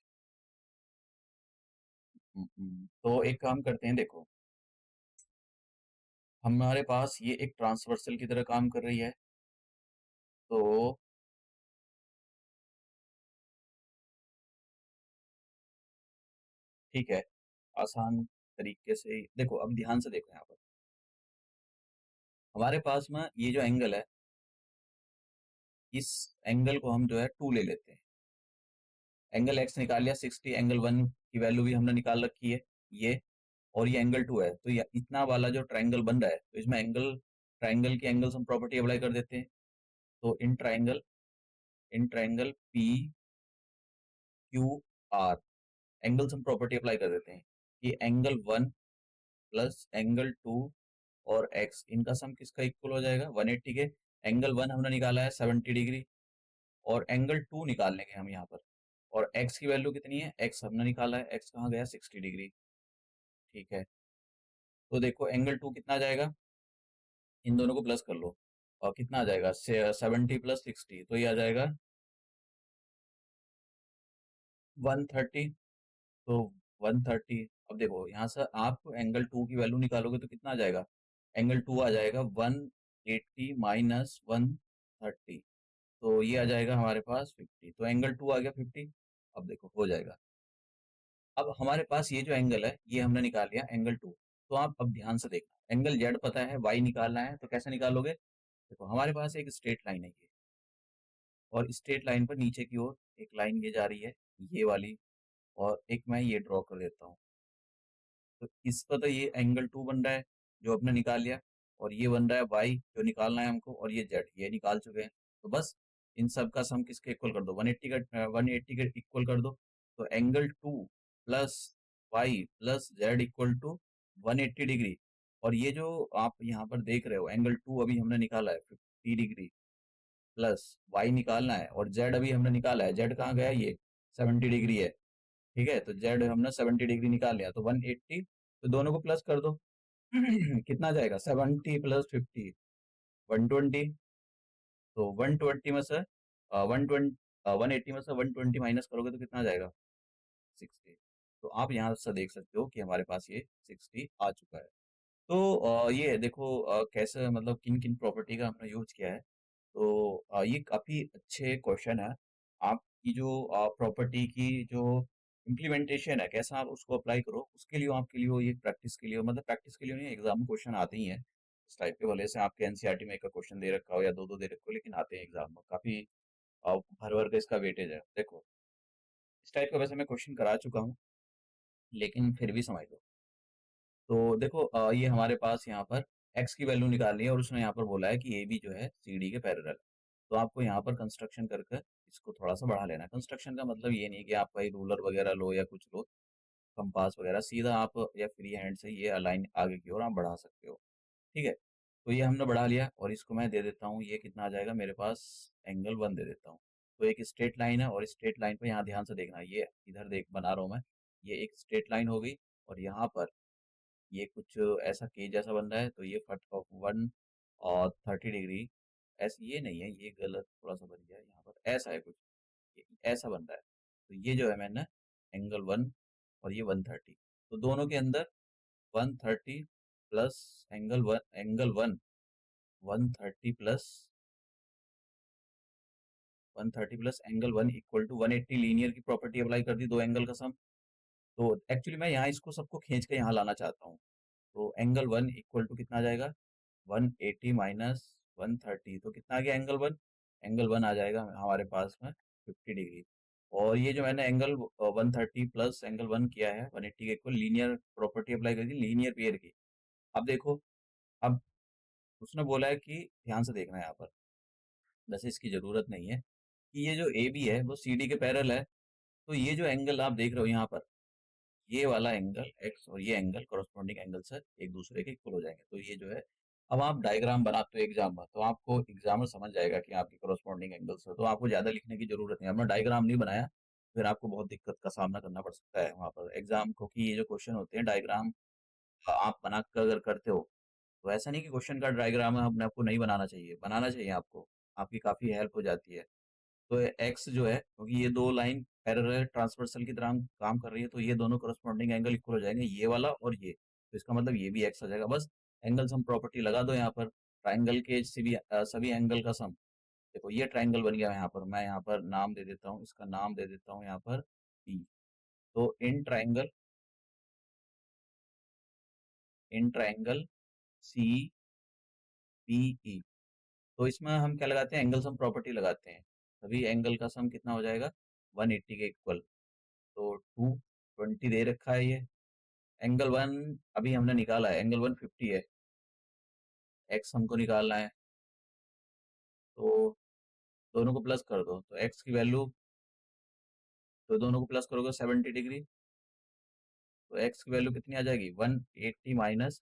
तो एक काम करते हैं, देखो हमारे पास ये एक ट्रांसवर्सल की तरह काम कर रही है, तो ठीक है, आसान तरीके से देखो, अब ध्यान से देखो यहाँ पर, हमारे पास में ये जो एंगल है, इस एंगल को हम जो है टू ले लेते हैं। एंगल एक्स निकाल लिया 60, एंगल वन की वैल्यू भी हमने निकाल रखी है ये, और ये एंगल टू है, तो ये इतना वाला जो ट्राइंगल बन रहा है, तो इसमें ट्राइंगल की एंगल हम प्रॉपर्टी अप्लाई कर देते हैं। तो in triangle P Q R angles हम प्रॉपर्टी अप्लाई कर देते हैं कि angle one plus angle two और एक्स, इनका सम किसका इक्वल हो जाएगा 180 के। एंगल वन हमने निकाला है 70 डिग्री, और एंगल टू निकाल लेंगे हम यहाँ पर, और एक्स की वैल्यू कितनी है, एक्स हमने निकाला है, एक्स कहाँ गया 60 डिग्री। ठीक है, तो देखो एंगल टू कितना आ जाएगा, इन दोनों को प्लस कर लो, और कितना आ जाएगा 70 प्लस 60, तो ये आ जाएगा 130। तो 130, अब देखो यहाँ से आप एंगल टू की वैल्यू निकालोगे तो कितना आ जाएगा, एंगल टू आ जाएगा 180 माइनस 130, तो ये आ जाएगा हमारे पास 50, तो एंगल टू आ गया 50। अब देखो हो जाएगा। अब हमारे पास ये जो एंगल है ये हमने निकाल लिया एंगल टू, तो आप अब ध्यान से देखना, एंगल जेड पता है, वाई निकालना है, तो कैसे निकालोगे, देखो हमारे पास एक स्ट्रेट लाइन है ये, और स्ट्रेट लाइन पर नीचे की ओर एक लाइन ये जा रही है, ये वाली, और एक मैं ये ड्रॉ कर देता हूँ। तो इस पर तो ये एंगल टू बन रहा है जो आपने निकाल लिया, और ये बन रहा है वाई जो निकालना है हमको, और ये जेड ये निकाल चुके हैं। तो बस इन सब का सम किसके इक्वल कर दो, 180 का 180 के इक्वल कर दो। तो angle two plus Y plus Z equal to 180 degree, और ये जो आप यहाँ पर देख रहे हो एंगल टू अभी हमने निकाला है 50 डिग्री, प्लस वाई निकालना है, और जेड अभी हमने निकाला है, जेड कहाँ गया, ये 70 डिग्री है। ठीक है, तो जेड हमने 70 डिग्री निकाल लिया, तो 180, तो दोनों को प्लस कर दो। कितना जाएगा 70 प्लस 50, 120, तो 120 में से 120 180 में से 120 माइनस करोगे तो कितना जाएगा 60। तो आप यहाँ से देख सकते हो कि हमारे पास ये 60 आ चुका है। तो ये देखो कैसे मतलब किन किन प्रॉपर्टी का हमने यूज किया है। तो ये काफी अच्छे क्वेश्चन है। आपकी जो प्रॉपर्टी की जो इम्प्लीमेंटेशन है, कैसा आप उसको अप्लाई करो, उसके लिए आपके लिए वो ये प्रैक्टिस के लिए, मतलब प्रैक्टिस के लिए नहीं, एग्जाम में क्वेश्चन आते ही हैं इस टाइप के, भले से आपके एनसीईआरटी में एक क्वेश्चन दे रखा हो या दो दो दे रखे हो, लेकिन आते हैं एग्जाम में काफी। भर भर के इसका वेटेज है। देखो इस टाइप का वैसे मैं क्वेश्चन करा चुका हूँ, लेकिन फिर भी समझ लो। तो देखो ये हमारे पास यहाँ पर एक्स की वैल्यू निकालनी है, और उसने यहाँ पर बोला है कि ए बी जो है सी डी के पैरेलल। तो आपको यहाँ पर कंस्ट्रक्शन करके इसको थोड़ा सा बढ़ा लेना है। कंस्ट्रक्शन का मतलब ये नहीं कि आप भाई रूलर वगैरह लो या कुछ लो, कंपास वगैरह, सीधा आप या फ्री हैंड से ये अलाइन आगे की ओर आप बढ़ा सकते हो। ठीक है, तो ये हमने बढ़ा लिया, और इसको मैं दे देता हूँ, ये कितना आ जाएगा मेरे पास, एंगल वन दे देता हूँ। तो एक स्ट्रेट लाइन है, और स्ट्रेट लाइन पे यहाँ ध्यान से देखना, ये इधर देख बना रहा हूँ मैं, ये एक स्ट्रेट लाइन हो गई, और यहाँ पर ये कुछ ऐसा के जैसा बन रहा है, तो ये फट ऑफ 130 डिग्री, ऐसे ये नहीं है, ये गलत थोड़ा सा बन गया है, यहाँ पर ऐसा है कुछ, ऐसा बन रहा है। तो ये जो है मैंने एंगल वन, और ये 130, तो दोनों के अंदर 130 प्लस एंगल वन 130 प्लस 130 प्लस angle one equal to 180, linear की प्रॉपर्टी अप्लाई कर दी, दो एंगल का सम। तो एक्चुअली मैं यहाँ इसको सबको खींच के यहाँ लाना चाहता हूँ। तो एंगल वन इक्वल टू कितना आ जाएगा, 180 माइनस 130, तो कितना आ गया एंगल वन आ जाएगा हमारे पास में 50 डिग्री। और ये जो मैंने एंगल 130 प्लस एंगल वन किया है 180 के इक्वल, लीनियर प्रॉपर्टी अप्लाई कर दी लीनियर पेयर की। अब देखो, अब उसने बोला है कि ध्यान से देखना है यहाँ पर, वैसे इसकी जरूरत नहीं है, कि ये जो ए बी है वो सी डी के पैरेलल है। तो ये जो एंगल आप देख रहे हो यहाँ पर, ये वाला एंगल एक्स और ये एंगल कॉरस्पॉन्डिंग एंगल से एक दूसरे के इक्वल हो जाएंगे। तो ये जो है, अब आप डायग्राम बनाते हो एग्जाम में, तो आपको एग्जामर समझ जाएगा कि आपके कॉरस्पॉन्डिंग एंगल्स है, तो आपको ज्यादा लिखने की जरूरत नहीं है। हमने डायग्राम नहीं बनाया, फिर आपको बहुत दिक्कत का सामना करना पड़ सकता है वहां पर एग्जाम, क्योंकि ये जो क्वेश्चन होते हैं डायग्राम आप बना कर अगर करते हो, तो ऐसा नहीं कि क्वेश्चन का डायग्राम अपने आपको नहीं बनाना चाहिए, बनाना चाहिए आपको, आपकी काफी हेल्प हो जाती है। तो एक्स जो है, क्योंकि ये दो लाइन पैरेलल ट्रांसवर्सल की तरह काम कर रही है, तो ये दोनों करस्पॉन्डिंग एंगल इक्वल हो जाएंगे, ये वाला और ये, तो इसका मतलब ये भी एक्स हो जाएगा। बस एंगल्स हम प्रॉपर्टी लगा दो यहाँ पर, ट्राइंगल के सभी एंगल का सम। देखो ये ट्राइंगल बन गया, यहाँ पर मैं यहाँ पर नाम दे देता हूँ, इसका नाम दे देता हूँ यहाँ पर पी। तो in triangle C P E, तो इसमें हम क्या लगाते हैं, एंगल सम प्रॉपर्टी लगाते हैं, तभी एंगल का सम कितना हो जाएगा 180 के इक्वल। तो 220 दे रखा है ये। एंगल वन अभी हमने निकाला है, एंगल 150 है। एक्स हमको निकालना है, तो दोनों को प्लस कर दो, तो एक्स की वैल्यू, तो दोनों को प्लस करोगे 70 डिग्री, तो एक्स की वैल्यू कितनी आ जाएगी, 180 माइनस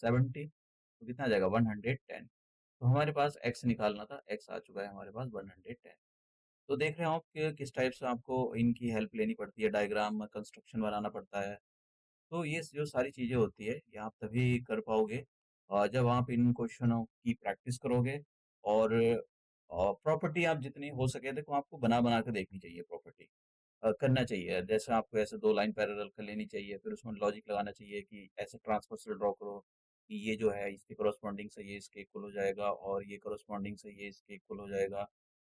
70, तो कितना आ जाएगा, 110। तो हमारे पास एक्स निकालना था, एक्स आ चुका है हमारे पास 110। तो देख रहे हो आप कि किस टाइप से आपको इनकी हेल्प लेनी पड़ती है, डायग्राम कंस्ट्रक्शन बनाना पड़ता है। तो ये जो सारी चीज़ें होती है, ये आप तभी कर पाओगे जब आप इन क्वेश्चनों की प्रैक्टिस करोगे। और प्रॉपर्टी आप जितनी हो सके देखो, आपको बना बना के देखनी चाहिए प्रॉपर्टी, करना चाहिए। जैसे आपको ऐसे दो लाइन पैरेलल कर लेनी चाहिए, फिर उसमें लॉजिक लगाना चाहिए कि ऐसे ट्रांसवर्सल ड्रॉ करो कि ये जो है इसके करस्पॉन्डिंग से ये इसके इक्वल हो जाएगा, और ये करस्पॉन्डिंग से ये इसके इक्वल हो जाएगा,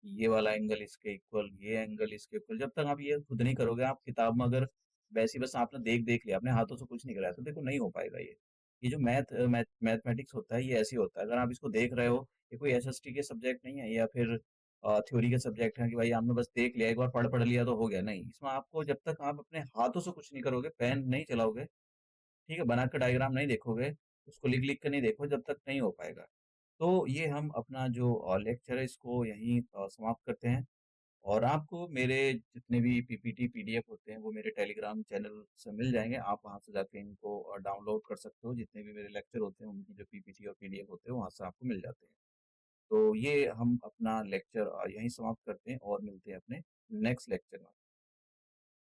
ये वाला एंगल इसके इक्वल, ये एंगल इसके इक्वल। जब तक आप ये खुद नहीं करोगे, आप किताब में अगर वैसे ही बस आपने देख देख लिया, अपने हाथों से कुछ नहीं कराया, तो देखो नहीं हो पाएगा ये जो मैथमेटिक्स होता है, ये ऐसे ही होता है। अगर आप इसको देख रहे हो, ये कोई एसएसटी के सब्जेक्ट नहीं है, या फिर थ्योरी के सब्जेक्ट हैं कि भाई आपने बस देख लिया, एक बार पढ़ पढ़ लिया तो हो गया। नहीं, इसमें आपको जब तक आप अपने हाथों से कुछ नहीं करोगे, पेन नहीं चलाओगे, ठीक है, बना के डायग्राम नहीं देखोगे, उसको लिख लिख के नहीं देखो, जब तक नहीं हो पाएगा। तो ये हम अपना जो लेक्चर है इसको यहीं समाप्त करते हैं। और आपको मेरे जितने भी पीपीटी पीडीएफ होते हैं वो मेरे टेलीग्राम चैनल से मिल जाएंगे, आप वहां से जाके इनको डाउनलोड कर सकते हो। जितने भी मेरे लेक्चर होते हैं उनकी जो पीपीटी और पीडीएफ होते हैं वहां से आपको मिल जाते हैं। तो ये हम अपना लेक्चर यहीं समाप्त करते हैं और मिलते हैं अपने नेक्स्ट लेक्चर में।